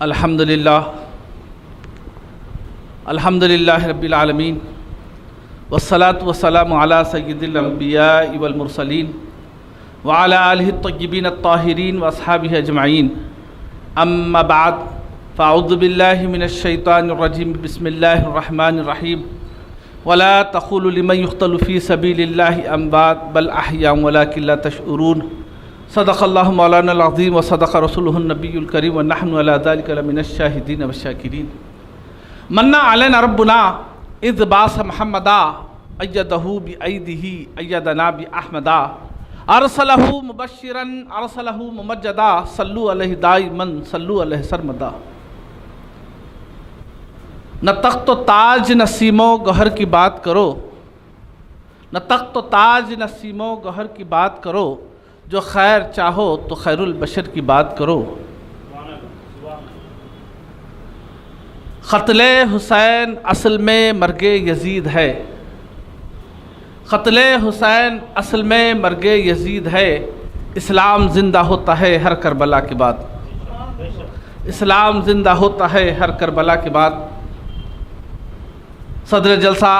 الحمدللہ رب العالمین والصلاة والسلام علی سید الانبیاء والمرسلین وعلی آلہ الطیبین الطاہرین واصحابہ اجمعین اما بعد فاعوذ باللہ من الشیطان الرجیم بسم اللہ الرحمن الرحیم ولا تقولوا لمن يقتل في سبيل الله اموات بل احياء ولكن لا تشعرون صدق اللہ مولانا العظیم وصدق رسولہ النبی الکریم ونحن علی ذلک لمن الشاہدین والشاکرین من علینا ربنا اذ بعث محمدا ایدہ بایدہ ایدنا باحمدا ارسلہ مبشرا ارسلہ ممجدا صلو علیہ دائما صلو علیہ سرمدا نہ تخت و تاج نہ سیم و گوہر کی بات کرو، نہ تخت و تاج نہ سیم و گوہر کی بات کرو، جو خیر چاہو تو خیر البشر کی بات کرو۔ قتل حسین اصل میں مرگ یزید ہے، قتل حسین اصل میں مرگ یزید ہے، اسلام زندہ ہوتا ہے ہر کربلا کے بعد، اسلام زندہ ہوتا ہے ہر کربلا کے بعد۔ صدر جلسہ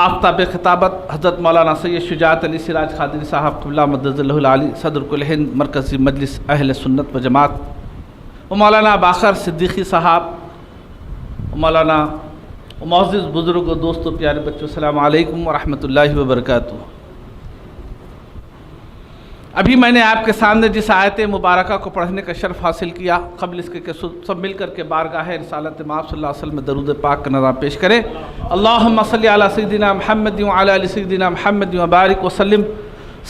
آفتاب خطابت حضرت مولانا سید شجاعت علی سراج قادری صاحب قبلہ مدد اللہ العالی صدر کل ہند مرکزی مجلس اہل سنت و جماعت، و مولانا باقر صدیقی صاحب، و مولانا و معزز بزرگ و دوستو پیارے بچوں، السلام علیکم ورحمۃ اللہ وبرکاتہ۔ ابھی میں نے آپ کے سامنے جس آیت مبارکہ کو پڑھنے کا شرف حاصل کیا، قبل اس کے کہ سب مل کر کے بارگاہ رسالت مآب صلی اللہ علیہ وسلم میں درود پاک کا نظام پیش کریں۔ اللہم صلی علی سیدنا محمد وعلی آل سیدنا محمد وبارک وسلم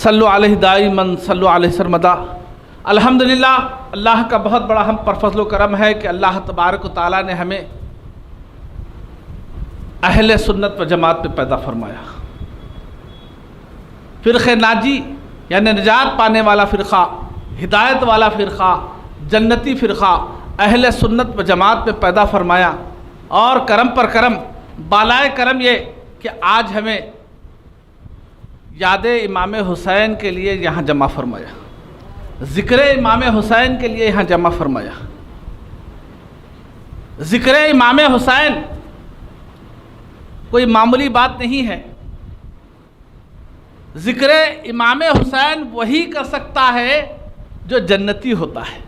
صلو علیہ دائما صلو علیہ سرمدا۔ الحمدللہ، اللہ کا بہت بڑا ہم پر فضل و کرم ہے کہ اللہ تبارک و تعالیٰ نے ہمیں اہل سنت و جماعت پہ پیدا فرمایا۔ فرقہ ناجی یعنی نجات پانے والا فرقہ، ہدایت والا فرقہ، جنتی فرقہ اہل سنت و جماعت پہ پیدا فرمایا، اور کرم پر کرم، بالائے کرم یہ کہ آج ہمیں یاد امام حسین کے لیے یہاں جمع فرمایا، ذکر امام حسین کے لیے یہاں جمع فرمایا۔ ذکر امام حسین کوئی معمولی بات نہیں ہے، ذکر امام حسین وہی کر سکتا ہے جو جنتی ہوتا ہے،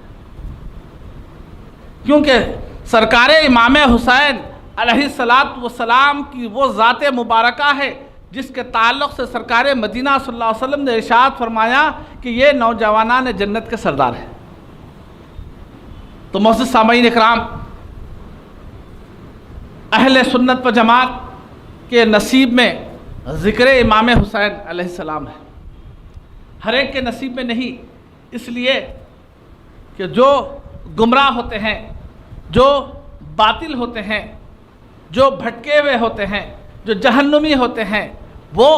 کیونکہ سرکار امام حسین علیہ السلام کی وہ ذات مبارکہ ہے جس کے تعلق سے سرکار مدینہ صلی اللہ علیہ وسلم نے ارشاد فرمایا کہ یہ نوجوانان جنت کے سردار ہیں۔ تو معزز سامعین اکرام، اہل سنت و جماعت کے نصیب میں ذکر امام حسین علیہ السلام ہے، ہر ایک کے نصیب میں نہیں، اس لیے کہ جو گمراہ ہوتے ہیں، جو باطل ہوتے ہیں، جو بھٹکے ہوئے ہوتے ہیں، جو جہنمی ہوتے ہیں، وہ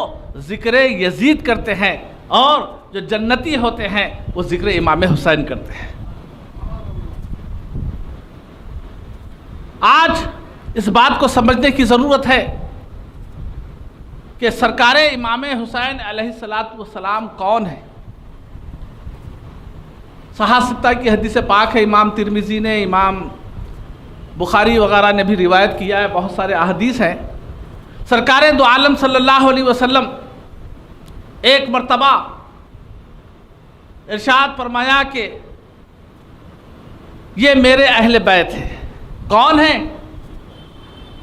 ذکر یزید کرتے ہیں، اور جو جنتی ہوتے ہیں وہ ذکر امام حسین کرتے ہیں۔ آج اس بات کو سمجھنے کی ضرورت ہے کہ سرکار امام حسین علیہ السلام کون ہے۔ صحاح ستہ کی حدیث پاک ہے، امام ترمذی نے، امام بخاری وغیرہ نے بھی روایت کیا ہے، بہت سارے احادیث ہیں۔ سرکار دو عالم صلی اللہ علیہ وسلم ایک مرتبہ ارشاد فرمایا کہ یہ میرے اہل بیت ہیں۔ کون ہیں؟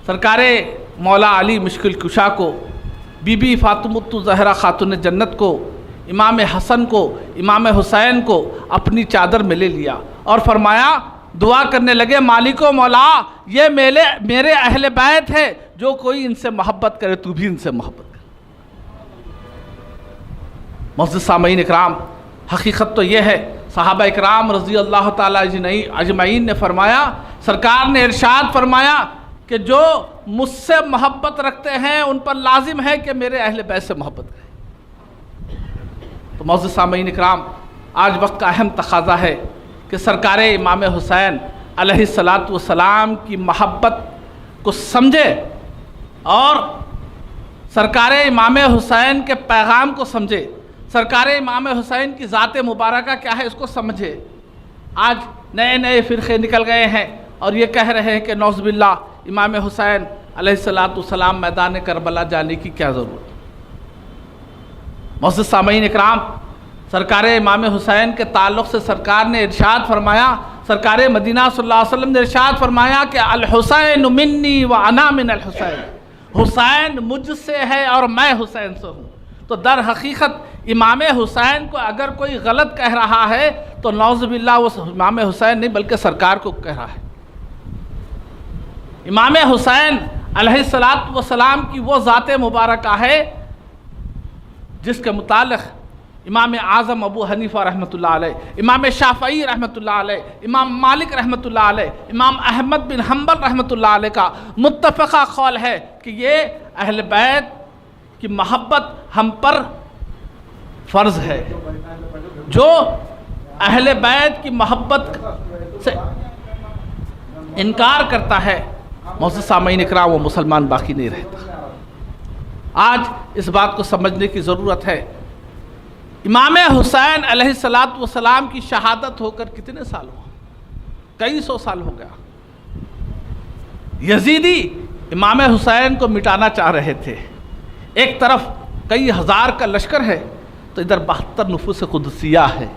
سرکار مولا علی مشکل کشا کو، بی بی فاطمۃ الزہرا خاتون جنت کو، امام حسن کو، امام حسین کو اپنی چادر میں لے لیا اور فرمایا، دعا کرنے لگے، مالک و مولا، یہ میرے اہل بیت ہے، جو کوئی ان سے محبت کرے تو بھی ان سے محبت کر۔ معزز سامعین اکرام، حقیقت تو یہ ہے، صحابہ اکرام رضی اللہ تعالیٰ اجمعین نے فرمایا، سرکار نے ارشاد فرمایا کہ جو مجھ سے محبت رکھتے ہیں ان پر لازم ہے کہ میرے اہل بیت سے محبت کریں۔ تو معزز سامعین اکرام، آج وقت کا اہم تقاضا ہے کہ سرکار امام حسین علیہ السلام کی محبت کو سمجھے، اور سرکار امام حسین کے پیغام کو سمجھے، سرکار امام حسین کی ذات مبارکہ کیا ہے اس کو سمجھے۔ آج نئے نئے فرقے نکل گئے ہیں اور یہ کہہ رہے ہیں کہ نعوذ باللہ امام حسین علیہ السلام میدان کربلا جانے کی کیا ضرورت۔ معزز سامعین اکرام، سرکار امام حسین کے تعلق سے سرکار نے ارشاد فرمایا، سرکار مدینہ صلی اللہ علیہ وسلم نے ارشاد فرمایا کہ الحسین منی و انا من الحسین، حسین مجھ سے ہے اور میں حسین سے ہوں۔ تو در حقیقت امام حسین کو اگر کوئی غلط کہہ رہا ہے تو نعوذ باللہ وہ امام حسین نہیں بلکہ سرکار کو کہہ رہا ہے۔ امام حسین علیہ السلام کی وہ ذات مبارکہ ہے جس کے متعلق امام اعظم ابو حنیفہ رحمۃ اللہ علیہ، امام شافعی رحمۃ اللہ علیہ، امام مالک رحمۃ اللہ علیہ، امام احمد بن حنبل رحمۃ اللہ علیہ کا متفقہ قول ہے کہ یہ اہل بیت کی محبت ہم پر فرض ہے۔ جو اہل بیت کی محبت سے انکار کرتا ہے معزز سامعین اکرام وہ مسلمان باقی نہیں رہتا۔ آج اس بات کو سمجھنے کی ضرورت ہے، امام حسین علیہ السلام کی شہادت ہو کر کتنے سال ہوا؟ کئی سو سال ہو گیا۔ یزیدی امام حسین کو مٹانا چاہ رہے تھے، ایک طرف کئی ہزار کا لشکر ہے تو ادھر 72 نفوس قدسیہ ہے،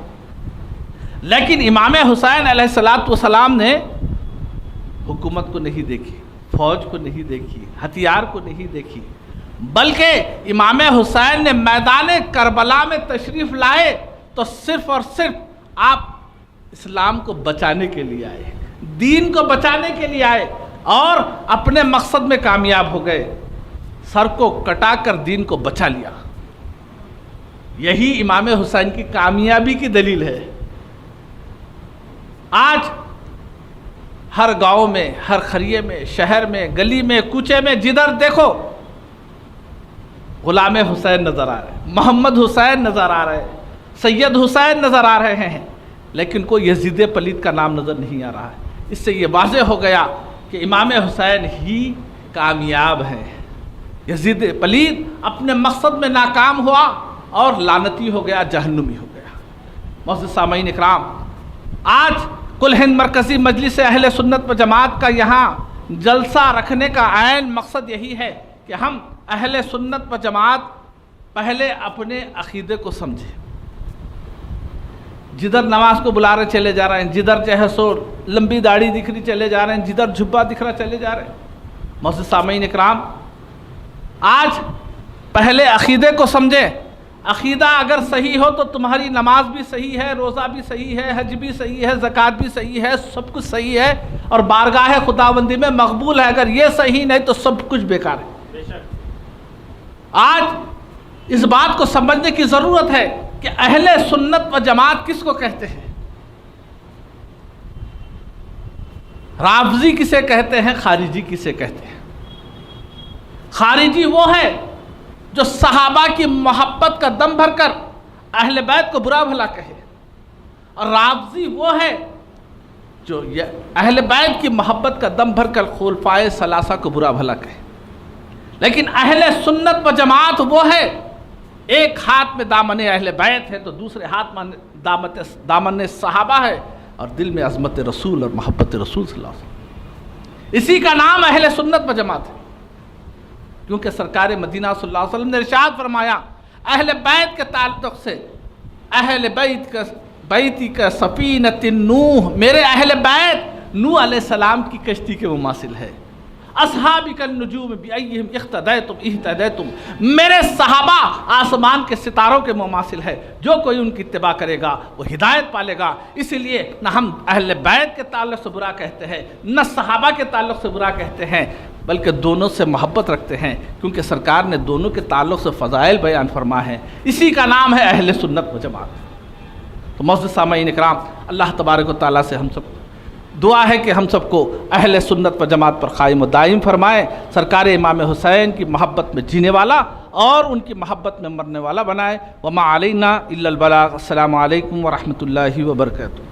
لیکن امام حسین علیہ السلام نے حکومت کو نہیں دیکھی، فوج کو نہیں دیکھی، ہتھیار کو نہیں دیکھی، بلکہ امام حسین نے میدان کربلا میں تشریف لائے تو صرف اور صرف آپ اسلام کو بچانے کے لیے آئے، دین کو بچانے کے لیے آئے اور اپنے مقصد میں کامیاب ہو گئے، سر کو کٹا کر دین کو بچا لیا۔ یہی امام حسین کی کامیابی کی دلیل ہے۔ آج ہر گاؤں میں، ہر خریے میں، شہر میں، گلی میں، کوچے میں، جدھر دیکھو غلام حسین نظر آ رہے ہیں، محمد حسین نظر آ رہے ہیں، سید حسین نظر آ رہے ہیں، لیکن کوئی یزید پلید کا نام نظر نہیں آ رہا ہے۔ اس سے یہ واضح ہو گیا کہ امام حسین ہی کامیاب ہیں۔ یزید پلید اپنے مقصد میں ناکام ہوا اور لعنتی ہو گیا، جہنمی ہو گیا۔ معزز سامعین اکرام، آج کل ہند مرکزی مجلس اہل سنت و جماعت کا یہاں جلسہ رکھنے کا عین مقصد یہی ہے کہ ہم اہل سنت و جماعت پہلے اپنے عقیدے کو سمجھیں۔ جدھر نماز کو بلا رہے چلے جا رہے ہیں، جدھر جو ہے سو لمبی داڑھی دکھ رہی چلے جا رہے ہیں، جدھر جھبا دکھ رہا چلے جا رہے ہیں۔ معزز سامعین اکرام، آج پہلے عقیدے کو سمجھیں۔ عقیدہ اگر صحیح ہو تو تمہاری نماز بھی صحیح ہے، روزہ بھی صحیح ہے، حج بھی صحیح ہے، زکوٰۃ بھی صحیح ہے، سب کچھ صحیح ہے اور بارگاہ خداوندی میں مقبول ہے۔ اگر یہ صحیح نہیں تو سب کچھ بیکار ہے۔ آج اس بات کو سمجھنے کی ضرورت ہے کہ اہل سنت و جماعت کس کو کہتے ہیں؟ رافضی کسے کہتے ہیں؟ خارجی کسے کہتے ہیں؟ خارجی وہ ہے جو صحابہ کی محبت کا دم بھر کر اہل بیت کو برا بھلا کہے، اور رافضی وہ ہے جو اہل بیت کی محبت کا دم بھر کر خلفائے ثلاثہ کو برا بھلا کہے۔ لیکن اہل سنت و جماعت وہ ہے، ایک ہاتھ میں دامن اہل بیت ہے تو دوسرے ہاتھ میں دامن صحابہ ہے اور دل میں عظمت رسول اور محبت رسول صلی اللہ علیہ وسلم۔ اسی کا نام اہل سنت و جماعت ہے، کیونکہ سرکار مدینہ صلی اللہ علیہ وسلم نے ارشاد فرمایا اہل بیت کے تعلق سے، اہل بیتی کا سفینۃ نوح، میرے اہل بیت نوح علیہ السلام کی کشتی کے مماثل ہے۔ اصحابی کالنجوم بأیہم اقتدیتم اہتدیتم، میرے صحابہ آسمان کے ستاروں کے مماثل ہے، جو کوئی ان کی اتباع کرے گا وہ ہدایت پالے گا۔ اسی لیے نہ ہم اہل بیت کے تعلق سے برا کہتے ہیں، نہ صحابہ کے تعلق سے برا کہتے ہیں، بلکہ دونوں سے محبت رکھتے ہیں، کیونکہ سرکار نے دونوں کے تعلق سے فضائل بیان فرما ہے۔ اسی کا نام ہے اہل سنت و جماعت۔ تو معزز سامعین اکرام، اللہ تبارک و تعالیٰ سے ہم سب دعا ہے کہ ہم سب کو اہل سنت و جماعت پر قائم و دائم فرمائے، سرکار امام حسین کی محبت میں جینے والا اور ان کی محبت میں مرنے والا بنائے۔ وما علینا الا البلاغ۔ السلام علیکم ورحمۃ اللہ وبرکاتہ۔